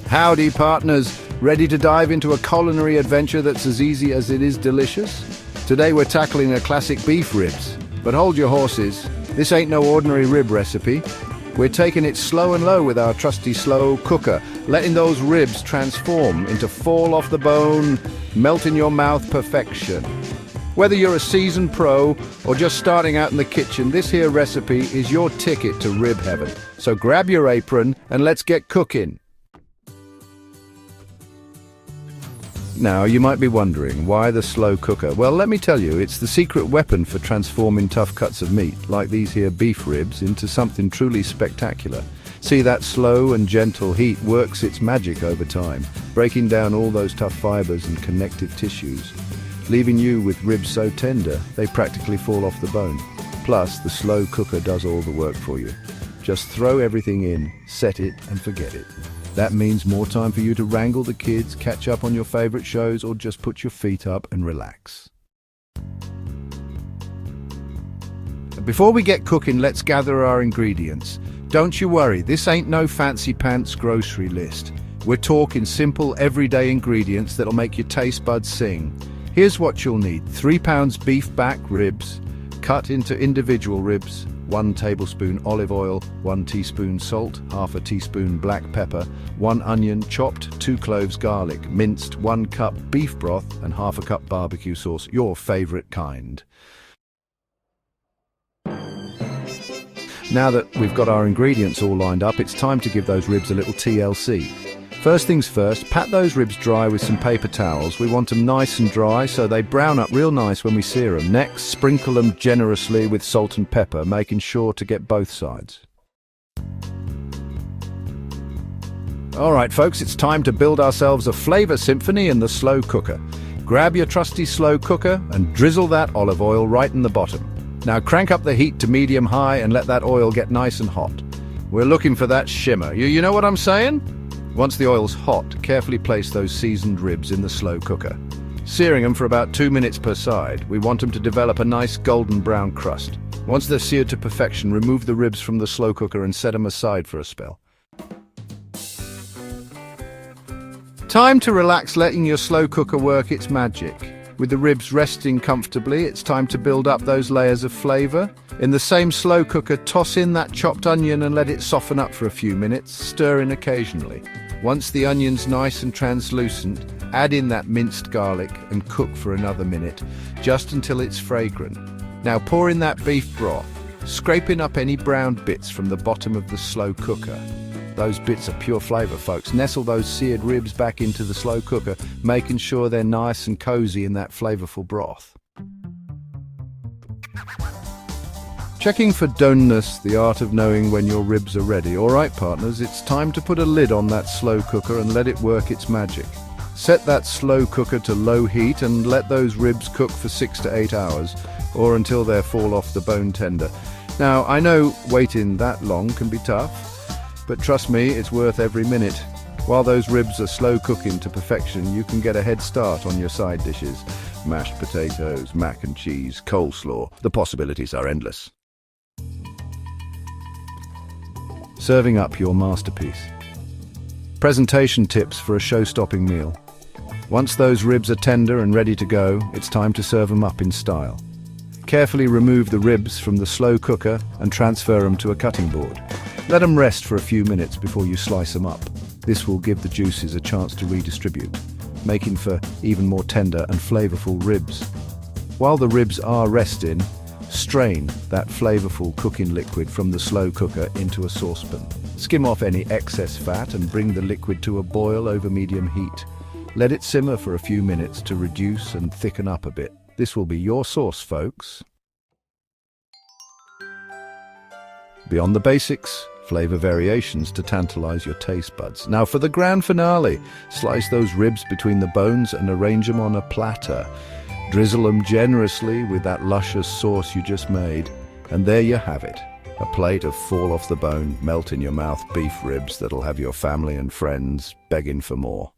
Howdy, partners. Ready to dive into a culinary adventure that's as easy as it is delicious? Today we're tackling a classic beef ribs. But hold your horses. This ain't no ordinary rib recipe. We're taking it slow and low with our trusty slow cooker, letting those ribs transform into fall off the bone, melt in your mouth perfection. Whether you're a seasoned pro or just starting out in the kitchen, this here recipe is your ticket to rib heaven. So grab your apron and let's get cooking. Now, you might be wondering, why the slow cooker? Well, let me tell you, it's the secret weapon for transforming tough cuts of meat, like these here beef ribs, into something truly spectacular. See, that slow and gentle heat works its magic over time, breaking down all those tough fibers and connective tissues, leaving you with ribs so tender, they practically fall off the bone. Plus, the slow cooker does all the work for you. Just throw everything in, set it, and forget it. That means more time for you to wrangle the kids, catch up on your favorite shows, or just put your feet up and relax. Before we get cooking, let's gather our ingredients. Don't you worry, this ain't no fancy pants grocery list. We're talking simple, everyday ingredients that'll make your taste buds sing. Here's what you'll need. 3 pounds beef back ribs, cut into individual ribs, 1 tablespoon olive oil, 1 teaspoon salt, half a teaspoon black pepper, 1 onion chopped, 2 cloves garlic, minced, 1 cup beef broth, and half a cup barbecue sauce, your favorite kind. Now that we've got our ingredients all lined up, it's time to give those ribs a little TLC. First things first, pat those ribs dry with some paper towels. We want them nice and dry so they brown up real nice when we sear them. Next, sprinkle them generously with salt and pepper, making sure to get both sides. Alright folks, it's time to build ourselves a flavor symphony in the slow cooker. Grab your trusty slow cooker and drizzle that olive oil right in the bottom. Now crank up the heat to medium-high and let that oil get nice and hot. We're looking for that shimmer. You know what I'm saying? Once the oil's hot, carefully place those seasoned ribs in the slow cooker. Searing them for about 2 minutes per side, we want them to develop a nice golden brown crust. Once they're seared to perfection, remove the ribs from the slow cooker and set them aside for a spell. Time to relax, letting your slow cooker work its magic. With the ribs resting comfortably, it's time to build up those layers of flavor. In the same slow cooker, toss in that chopped onion and let it soften up for a few minutes, stirring occasionally. Once the onion's nice and translucent, add in that minced garlic and cook for another minute, just until it's fragrant. Now pour in that beef broth, scraping up any browned bits from the bottom of the slow cooker. Those bits are pure flavor, folks. Nestle those seared ribs back into the slow cooker, making sure they're nice and cozy in that flavorful broth. Checking for doneness, the art of knowing when your ribs are ready. Alright partners, it's time to put a lid on that slow cooker and let it work its magic. Set that slow cooker to low heat and let those ribs cook for 6 to 8 hours, or until they fall off the bone tender. Now, I know waiting that long can be tough, but trust me, it's worth every minute. While those ribs are slow cooking to perfection, you can get a head start on your side dishes. Mashed potatoes, mac and cheese, coleslaw. The possibilities are endless. Serving up your masterpiece. Presentation tips for a show-stopping meal. Once those ribs are tender and ready to go, it's time to serve them up in style. Carefully remove the ribs from the slow cooker and transfer them to a cutting board. Let them rest for a few minutes before you slice them up. This will give the juices a chance to redistribute, making for even more tender and flavorful ribs. While the ribs are resting, strain that flavorful cooking liquid from the slow cooker into a saucepan. Skim off any excess fat and bring the liquid to a boil over medium heat. Let it simmer for a few minutes to reduce and thicken up a bit. This will be your sauce, folks. Beyond the basics, flavor variations to tantalize your taste buds. Now for the grand finale, slice those ribs between the bones and arrange them on a platter. Drizzle them generously with that luscious sauce you just made. And there you have it. A plate of fall off the bone, melt in your mouth beef ribs that'll have your family and friends begging for more.